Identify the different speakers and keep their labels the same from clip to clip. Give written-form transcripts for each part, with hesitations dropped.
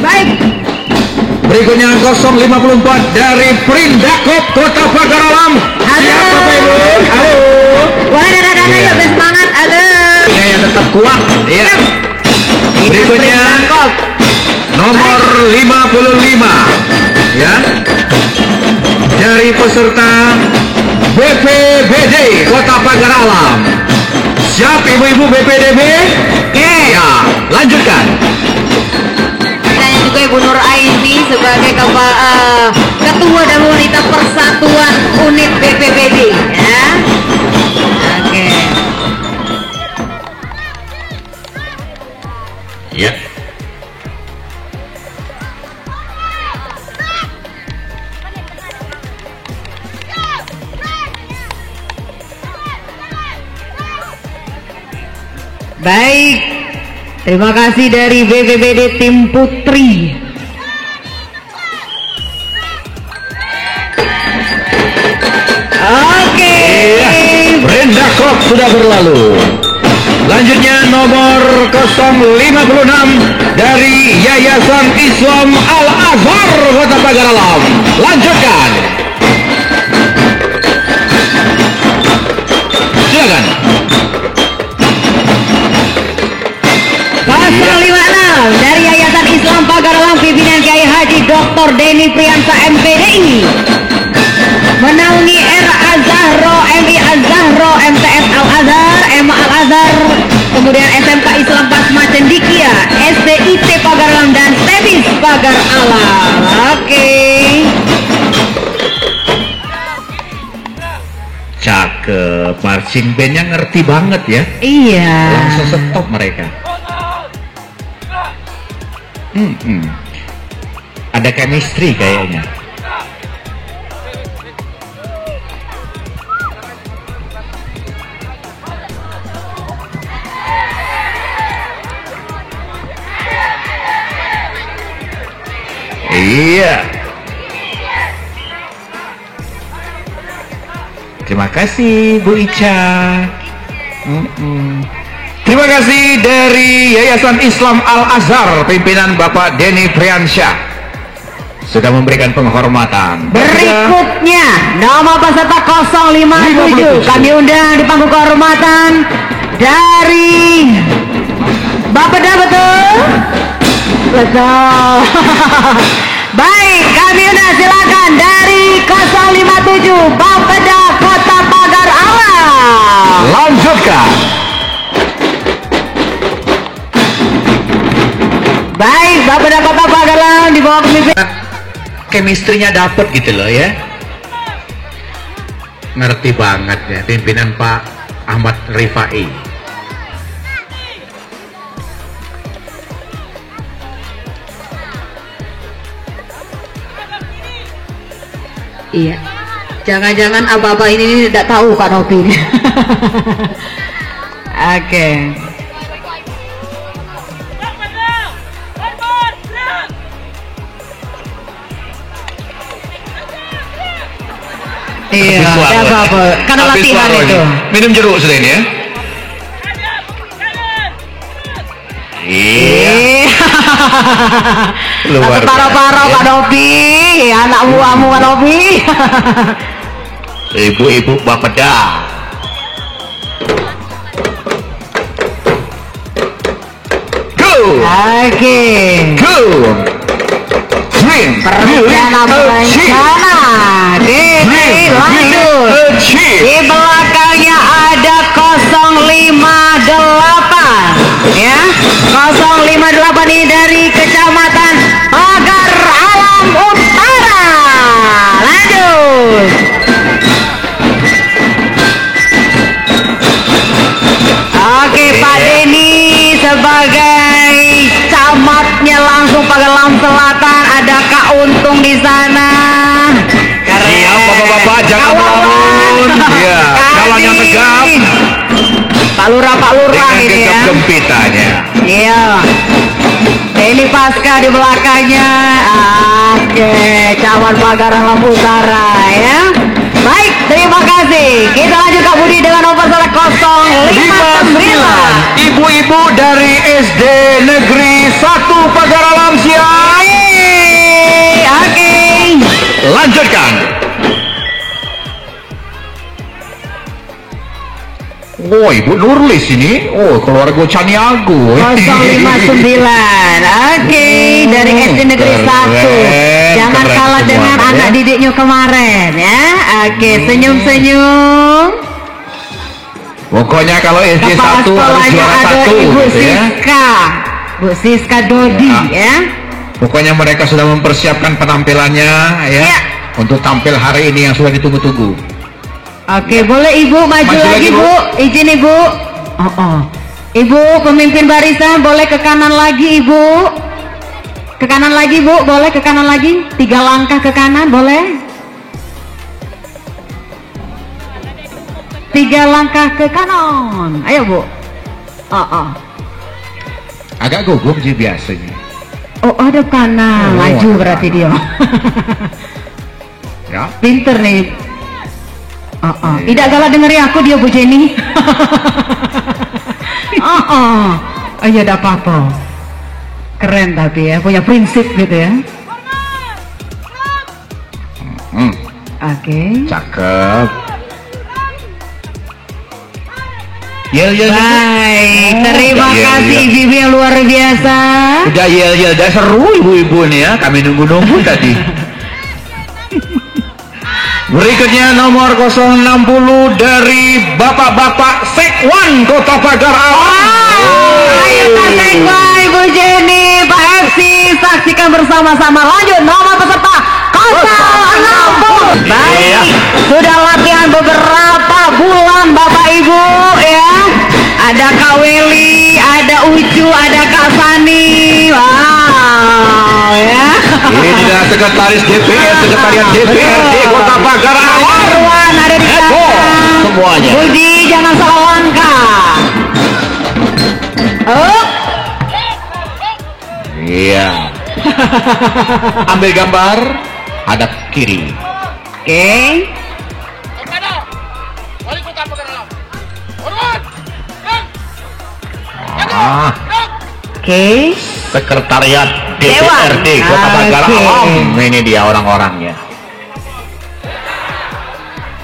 Speaker 1: Baik.
Speaker 2: Berikutnya 054 dari Prindakop Kota Pagar Alam. Siap Bapak Ibu? Halo.
Speaker 1: Wah, dada-dada yuk, bersemangat. Halo.
Speaker 2: Ya, yang tetap kuat. Iya. Berikutnya nomor 55 ya. Dari peserta BPBD Kota Pagar Alam. Siap ibu-ibu BPDB? Ya, lanjutkan.
Speaker 1: Juga Ibu Nur Aini sebagai Ketua dan Wanita Persatuan Unit BPBD ya. Oke.
Speaker 2: Ya.
Speaker 1: Baik. Terima kasih dari BPBD Tim Putri. Oke.
Speaker 2: Prindakop sudah berlalu. Lanjutnya nomor 056 dari Yayasan Islam Al-Azhar Kota Pagar Alam. Lanjutkan. Silakan.
Speaker 1: 056 dari Yayasan Islam Pagar Alam pimpinan Kiai Haji Dr. Denny Priyansa MPDI menaungi R. Azharo, MI Azharo, MTS Al-Azhar, MA Al-Azhar, kemudian SMK Islam Basma Cendikia, SDIT Pagar Alam dan Tebis Pagar Alam. Oke.
Speaker 2: Cakep, marching bandnya ngerti banget ya.
Speaker 1: Iya.
Speaker 2: Langsung stop mereka. Ada chemistry kayaknya. Iya. Terima kasih Bu Ica. Terima kasih dari Yayasan Islam Al-Azhar pimpinan Bapak Denny Priyansyah sudah memberikan penghormatan.
Speaker 1: Berikutnya nama peserta 057 kami undang di panggung kehormatan dari Bapeda, betul? Betul. Baik, kami undang silakan dari 057 Bapeda Kota Pagar Alam.
Speaker 2: Lanjutkan.
Speaker 1: Baik, Bapeda Kota Pagar Alam di bawah kepemimpinan.
Speaker 2: Chemistry-nya dapet gitu loh ya. Ngerti banget ya pimpinan Pak Ahmad Rifai.
Speaker 1: Iya. Jangan-jangan apa-apa ini tidak tahu Kak Novi. Oke. Iya, ada apa-apa. Karena latihan itu.
Speaker 2: Minum jeruk sudah ini ya. Iya. Luar biasa.
Speaker 1: Paro-paro Kak Novi, anak buahmu Kak Novi.
Speaker 2: Ibu-ibu Bapeda. Go.
Speaker 1: Oke.
Speaker 2: Go. Dream.
Speaker 1: Perencana berencana. Lanjut. Di belakangnya ada 058 ya. 058 ini dari Kecamatan Pagar Alam Utara. Lanjut. Oke, Pak Denny sebagai camatnya langsung Pagar Alam Selatan, ada Kak Untung di sana.
Speaker 2: Siap bapak-bapak, jangan melamun. Iya, jalannya tegap.
Speaker 1: Pak Lurah ini ya.
Speaker 2: Gempitannya.
Speaker 1: Iya. Ini Pasca di belakangnya. Oke, camat Pagar Alam Utara ya. Baik, terima kasih. Kita lanjut Kak Budi dengan nomor 059.
Speaker 2: Ibu-ibu dari SD Negeri 1 Pagar Alam siap. lanjutkan. Oh, Ibu Nurlis ini. Oh, keluarga Caniago.
Speaker 1: 059. Oke, dari SD Negeri 1. Jangan
Speaker 2: keren
Speaker 1: kalah
Speaker 2: semua,
Speaker 1: dengan
Speaker 2: ya.
Speaker 1: anak didiknya kemarin ya. Oke, senyum-senyum.
Speaker 2: Pokoknya kalau SD
Speaker 1: Kepala
Speaker 2: 1 harus
Speaker 1: sekolahnya
Speaker 2: juara
Speaker 1: ada
Speaker 2: 1
Speaker 1: Ibu
Speaker 2: gitu ya.
Speaker 1: Siska. Bu Siska Dodi ya.
Speaker 2: Pokoknya mereka sudah mempersiapkan penampilannya ya,
Speaker 1: Ya.
Speaker 2: untuk tampil hari ini yang sudah ditunggu-tunggu.
Speaker 1: Oke, boleh Ibu maju lagi Bu. Izin Ibu. Ibu pemimpin barisan boleh ke kanan lagi Ibu. Ke kanan lagi Bu, boleh ke kanan lagi. 3 langkah ke kanan boleh. 3 langkah ke kanan. Ayo Bu.
Speaker 2: Agak gugup sih biasanya.
Speaker 1: Oh, ada kanan. Maju
Speaker 2: ada
Speaker 1: berarti dia.
Speaker 2: Ya.
Speaker 1: Pinter nih. Tidak galak dengeri aku dia Bu Jenny. Iya, ada apa-apa. Keren tapi ya, punya prinsip gitu ya. Oke.
Speaker 2: Cakep. Yel.
Speaker 1: Baik, terima
Speaker 2: Yel,
Speaker 1: kasih
Speaker 2: yel.
Speaker 1: Bibi yang luar biasa.
Speaker 2: Udah yel, udah seru ibu-ibu nih ya. Kami nunggu-nunggu tadi. Berikutnya nomor 060 dari Bapak-bapak Sekwan Kota Pagar Alam.
Speaker 1: Ayo Pak Sekwa, Ibu Jenny, Pak FC, saksikan bersama-sama. Lanjut nomor peserta 060. Baik, sudah latihan beberapa bulan Bapak Ibu ya. Ada Kak Weli, ada Ucu, ada Kak Sani. Wow ya.
Speaker 2: Inilah sekretaris DPR, sekretariat DPRD Kota Pagar Alam.
Speaker 1: Arwan ada di sana.
Speaker 2: Semuanya.
Speaker 1: Budi jangan salah langkah.
Speaker 2: Iya. Ambil gambar, hadap kiri.
Speaker 1: Oke. Oke.
Speaker 2: Sekretariat DPRD Kota Pagar Alam. Ini dia orang-orangnya.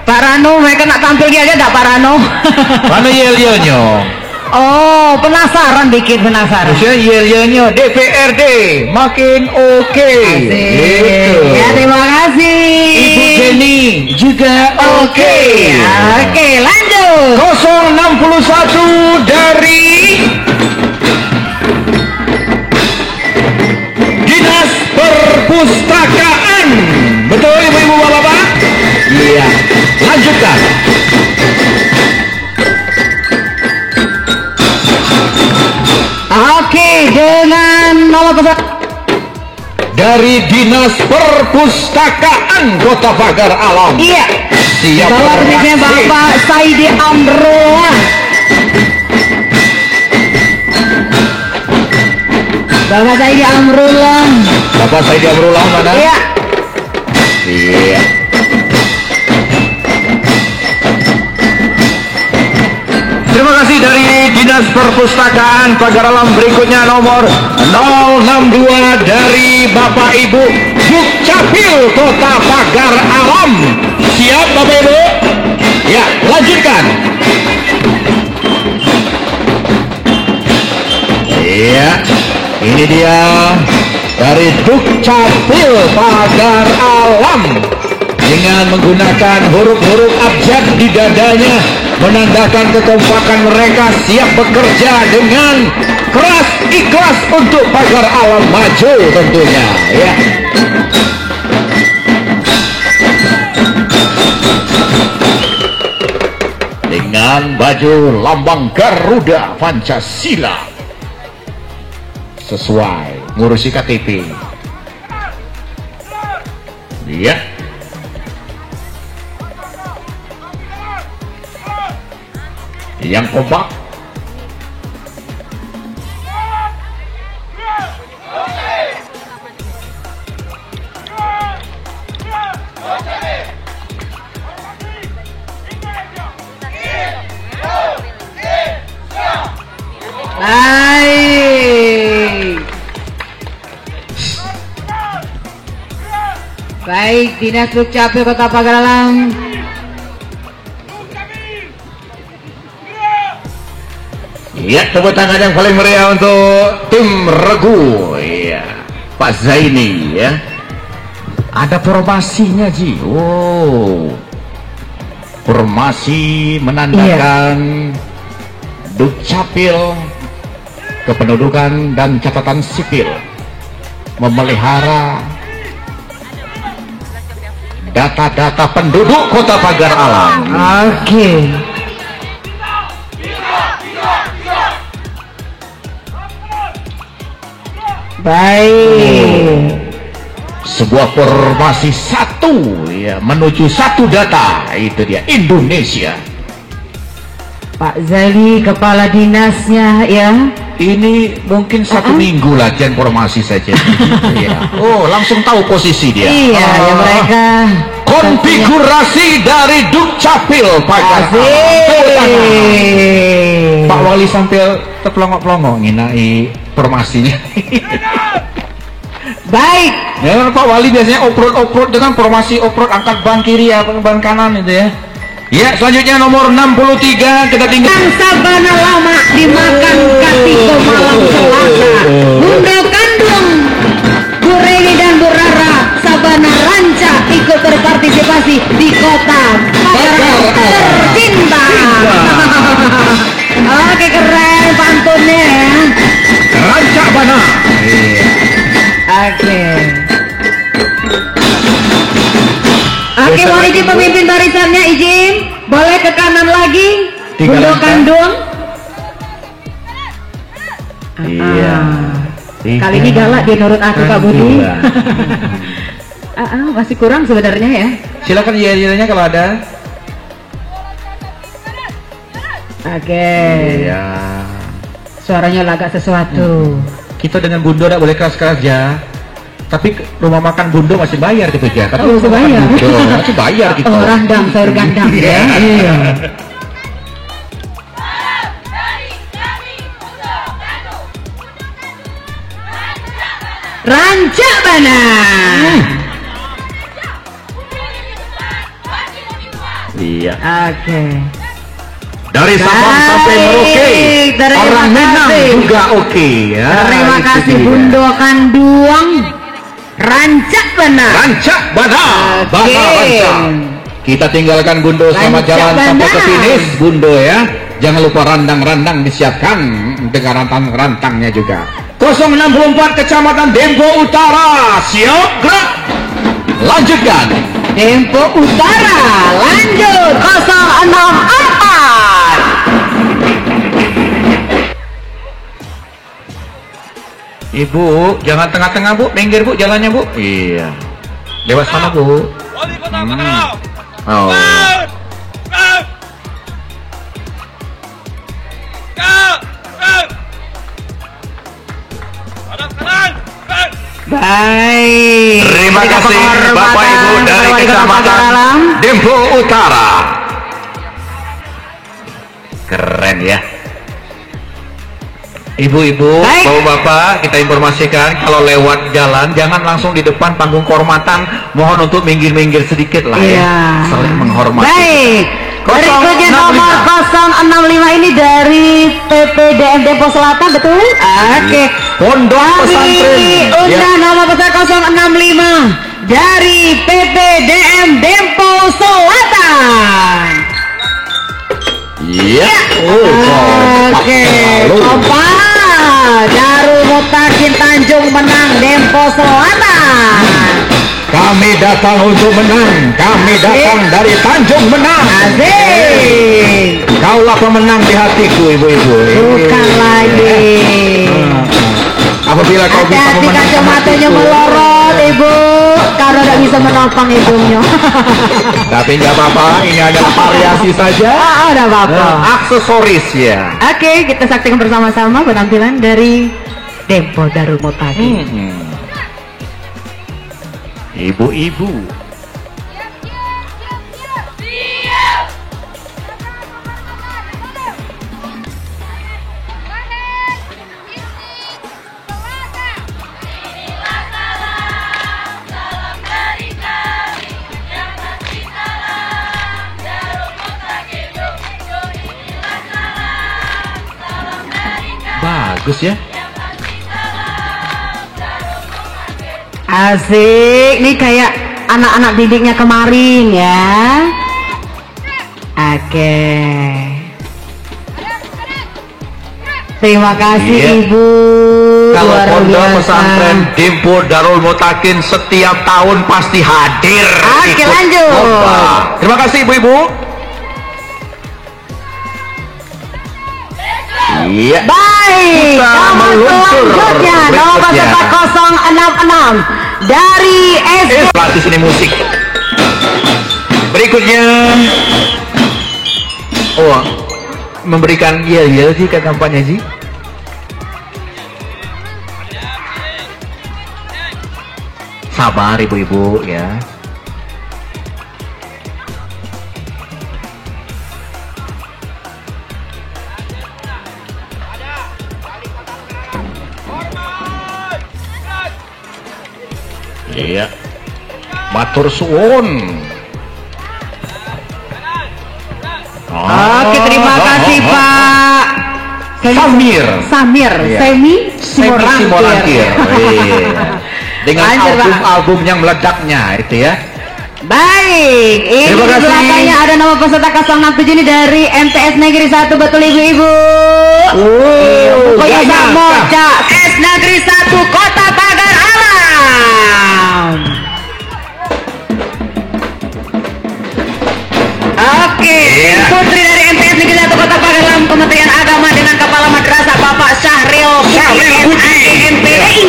Speaker 1: Pak Rano, mereka nak tampil dia aja enggak Pak Rano?
Speaker 2: Mana yel-yelnya?
Speaker 1: Oh, penasaran bikin penasaran.
Speaker 2: Maksudnya yel-yelnya DPRD makin oke. Gitu.
Speaker 1: Ya, terima kasih.
Speaker 2: Ibu Jenny juga oke.
Speaker 1: Oke, lanjut.
Speaker 2: 061 dari Dinas Perpustakaan. Betul ibu-ibu bapak-bapak? Iya. Lanjutkan.
Speaker 1: Oke, dengan nomor peserta
Speaker 2: Dari Dinas Perpustakaan Kota Pagar Alam.
Speaker 1: Iya.
Speaker 2: Siap
Speaker 1: Bapak
Speaker 2: beraksi.
Speaker 1: Bapak Saidi Amrola. Bapak Saidi Amrola.
Speaker 2: Bapak Saidi Amrullah mana?
Speaker 1: Iya.
Speaker 2: Iya. Terima kasih dari Dinas Perpustakaan Pagar Alam. Berikutnya nomor 062 dari Bapak Ibu Dukcapil Kota Pagar Alam. Siap Bapak Ibu? Ya, lanjutkan. Iya, ini dia dari Dukcapil Pagar Alam dengan menggunakan huruf-huruf abjad di dadanya, menandakan kekompakan mereka siap bekerja dengan keras ikhlas untuk Pagar Alam maju tentunya ya. Dengan baju lambang Garuda Pancasila sesuai ngurusi KTP. Iya. Yang kompak.
Speaker 1: Baik. Dinas Dukcapil Kota Pagaralam.
Speaker 2: Ya, tepuk tangan yang paling meriah untuk tim Regu. Ya, Pak Zaini ya. Ada formasinya Ji. Oh, formasi menandakan Dukcapil Kependudukan dan Catatan Sipil memelihara data-data penduduk Kota Pagar Alam.
Speaker 1: Oke. Baik.
Speaker 2: Sebuah formasi satu ya menuju satu data, itu dia Indonesia.
Speaker 1: Pak Zali kepala dinasnya ya.
Speaker 2: Ini mungkin satu minggu latihan formasi saja. Ya. Oh, langsung tahu posisi dia.
Speaker 1: Iya, ya mereka
Speaker 2: konfigurasi dari Dukcapil Pagar Alam. Pak Wali sampai terpelongok-pelongok nginai formasinya.
Speaker 1: baik.
Speaker 2: Ya, Pak Wali biasanya off-road dengan formasi off-road, angkat ban kiri atau ban kanan itu ya. Ya, selanjutnya nomor 63 kita tinggal.
Speaker 1: Sabana Lama dimakan Katiko malam Selasa. Bunda Kandung, Bu Reni dan Bu Rara Sabana Ranca ikut berpartisipasi di Kota Pagar tercinta. Oke, keren pantunnya ya.
Speaker 2: Ranca Bana.
Speaker 1: Oke. Oke, mau izin pemimpin barisannya, izin. Boleh ke kanan lagi. Bunda Kandung.
Speaker 2: Iya.
Speaker 1: Kali ini galak dia nurut aku Pak Budi. Masih kurang sebenarnya ya.
Speaker 2: Silakan iya-iyanya kalau ada.
Speaker 1: Oke.
Speaker 2: Iya.
Speaker 1: Suaranya agak sesuatu.
Speaker 2: Kita dengan Bundo tidak boleh keras-keras ya. Tapi rumah makan Bundo masih bayar gitu ya. Tapi
Speaker 1: masih bayar.
Speaker 2: Bundo masih bayar gitu.
Speaker 1: Oh, randang, sayur gandang ya. Iya. Ranca Bana.
Speaker 2: Iya.
Speaker 1: Oke.
Speaker 2: Dari Sabang sampai Merauke, orang Minang juga oke ya.
Speaker 1: Terima kasih Bundo Kanduang, Ranca Bana.
Speaker 2: Ranca Bana, Bana Ranca. Kita tinggalkan Bundo, selamat jalan sampai ke finish Bundo ya. Jangan lupa randang-randang disiapkan dengan rantang-rantangnya juga. 064 Kecamatan Dempo Utara, siap gerak. Lanjutkan.
Speaker 1: Dempo Utara, lanjut 064.
Speaker 2: Ibu, jangan tengah-tengah Bu, minggir Bu jalannya Bu. Iya. Lewat sana Bu. Oh.
Speaker 1: Baik.
Speaker 2: Terima kasih Bapak Ibu dari Kecamatan Dempo Utara. Keren ya. Ibu-ibu, bapak-bapak, kita informasikan kalau lewat jalan jangan langsung di depan panggung kehormatan. Mohon untuk minggir-minggir sedikit lah ya. Saling menghormati.
Speaker 1: Baik. Berikutnya nomor 065 ini dari PPDM Dempo Selatan, betul? Oke.
Speaker 2: Pondok Pesantren.
Speaker 1: Undang nomor pesan 065 dari PPDM Dempo Selatan.
Speaker 2: Iya.
Speaker 1: Oke. Kompak. Darul Mutakin Tanjung menang Dempo Selatan.
Speaker 2: Kami datang untuk menang. Kami datang dari Tanjung menang.
Speaker 1: Asik.
Speaker 2: Kaulah pemenang di hatiku, ibu-ibu.
Speaker 1: Bukan lagi.
Speaker 2: Apabila kau bisa
Speaker 1: hati-hati
Speaker 2: memenangkan
Speaker 1: kacamatanya
Speaker 2: hatiku,
Speaker 1: melorot, ibu, karena tidak bisa menopang hidungnya.
Speaker 2: tapi nggak apa-apa, ini adalah variasi saja.
Speaker 1: Ada apa-apa.
Speaker 2: Aksesoris ya.
Speaker 1: Oke, kita saksikan bersama-sama penampilan dari Dempo Darul Mutakin.
Speaker 2: Ibu-ibu. Bagus ya.
Speaker 1: Asik, nih kayak anak-anak didiknya kemarin ya. Oke. Terima kasih Ibu.
Speaker 2: Kalau
Speaker 1: Luar
Speaker 2: pondok
Speaker 1: biasa.
Speaker 2: pesantren Dimpu Darul Mutakin setiap tahun pasti hadir.
Speaker 1: Oke,
Speaker 2: ikut
Speaker 1: lanjut.
Speaker 2: lomba. Terima kasih ibu-ibu. Iya.
Speaker 1: Baik,
Speaker 2: Kita
Speaker 1: nomor
Speaker 2: meluncur
Speaker 1: selanjutnya nomor
Speaker 2: berikutnya.
Speaker 1: peserta 066 dari SD.
Speaker 2: Pelatih seni musik. Berikutnya, memberikan yel-yel sih ke kampanye sih. Sabar ibu-ibu ya. Iya. Matur suwun.
Speaker 1: Oke, terima kasih Pak
Speaker 2: Samir.
Speaker 1: Samir,
Speaker 2: Iya.
Speaker 1: Semi
Speaker 2: Simorangkir.
Speaker 1: Simorangkir.
Speaker 2: Iya. Dengan
Speaker 1: Lanjut, Pak.
Speaker 2: album-album yang meledaknya itu ya.
Speaker 1: Baik, ini
Speaker 2: Terima
Speaker 1: di
Speaker 2: kasih.
Speaker 1: belakangnya ada nama peserta 067 ini dari MTS Negeri 1, betul ibu-ibu? Pokoknya
Speaker 2: gak
Speaker 1: sama
Speaker 2: nyangka.
Speaker 1: Cak S Negeri 1 Kota Pagar Alam. Oke,
Speaker 2: Iya.
Speaker 1: putri dari MTS Negeri 1 Kota Pagar Alam, Kementerian Agama dengan Kepala Madrasah Bapak Syahril
Speaker 2: Budi.
Speaker 1: MPDI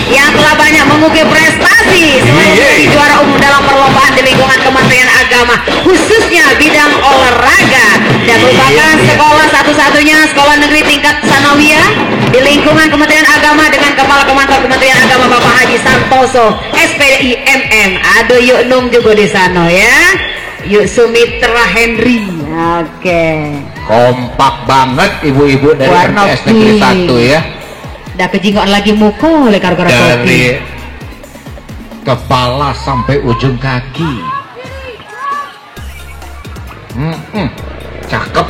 Speaker 1: yang telah banyak mengukir prestasi selain menjadi juara umum dalam perlombaan di lingkungan Kementerian Agama, khususnya bidang olahraga, dan merupakan sekolah satu-satunya sekolah negeri tingkat sanawiyah di lingkungan Kementerian Agama dengan Kepala Kementerian Kementerian Agama Bapak Haji Santoso SPDI MM. Aduh, yuk nung juga di sana ya. Yuk Sumitra Henry. Oke.
Speaker 2: Kompak banget ibu-ibu dari
Speaker 1: Warna
Speaker 2: MTS Negeri
Speaker 1: pink.
Speaker 2: 1 ya.
Speaker 1: Dah kejingoan lagi muko oleh gara-gara kopi.
Speaker 2: Dari kepala sampai ujung kaki. Cakep.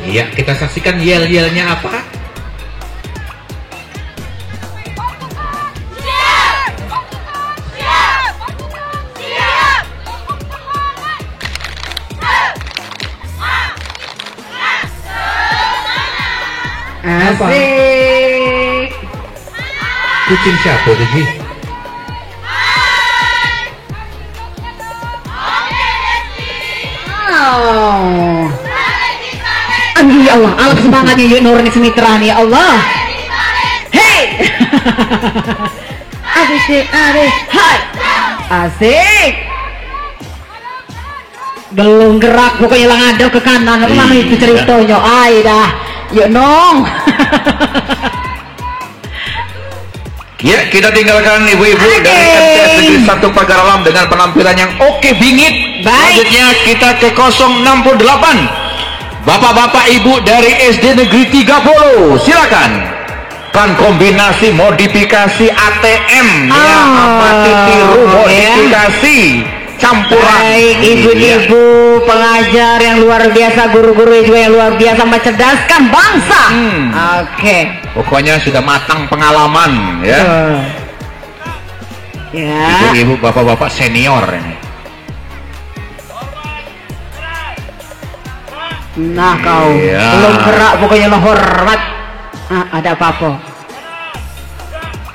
Speaker 2: Iya, kita saksikan yel-yelnya apa?
Speaker 1: Asik.
Speaker 2: Kucing siapa tadi?
Speaker 1: Oh. Aduh ya Allah, alat semangatnya yuk Nurni Sumitra nih ya Allah. Hey. Asik, asik, hai. Asik. Belum gerak pokoknya lang ada ke kanan. Mana itu ceritanya? Ay dah. Yuk nong.
Speaker 2: Ya, kita tinggalkan ibu-ibu
Speaker 1: Oke.
Speaker 2: dari MTS Negeri 1 Pagar Alam dengan penampilan yang oke bingit.
Speaker 1: Baik.
Speaker 2: Selanjutnya kita ke 068. Bapak-bapak ibu dari SD Negeri 30, silakan. Kan kombinasi modifikasi ATM ya, apa tiru modifikasi campuran.
Speaker 1: Baik, ibu-ibu pengajar yang luar biasa, guru-guru juga yang luar biasa mencerdaskan bangsa. Oke.
Speaker 2: Pokoknya sudah matang pengalaman ya.
Speaker 1: Ya.
Speaker 2: Ibu-ibu, bapak-bapak senior ini.
Speaker 1: Nah kau
Speaker 2: Iya.
Speaker 1: belum gerak pokoknya lo hormat. Ada apa-apa.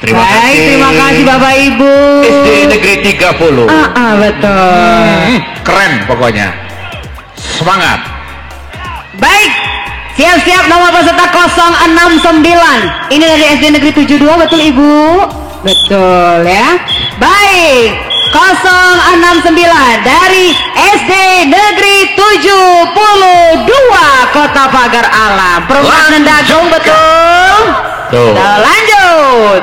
Speaker 2: Terima
Speaker 1: Baik,
Speaker 2: kasih.
Speaker 1: terima kasih Bapak Ibu.
Speaker 2: SD Negeri 30.
Speaker 1: Betul.
Speaker 2: Keren pokoknya. Semangat.
Speaker 1: Baik, siap-siap nomor peserta 069. Ini dari SD Negeri 72, betul Ibu? Betul ya. Baik, 069 dari SD Negeri 72 Kota Pagar Alam. Perumahan Dagung, betul?
Speaker 2: Tuh.
Speaker 1: Nah, lanjut.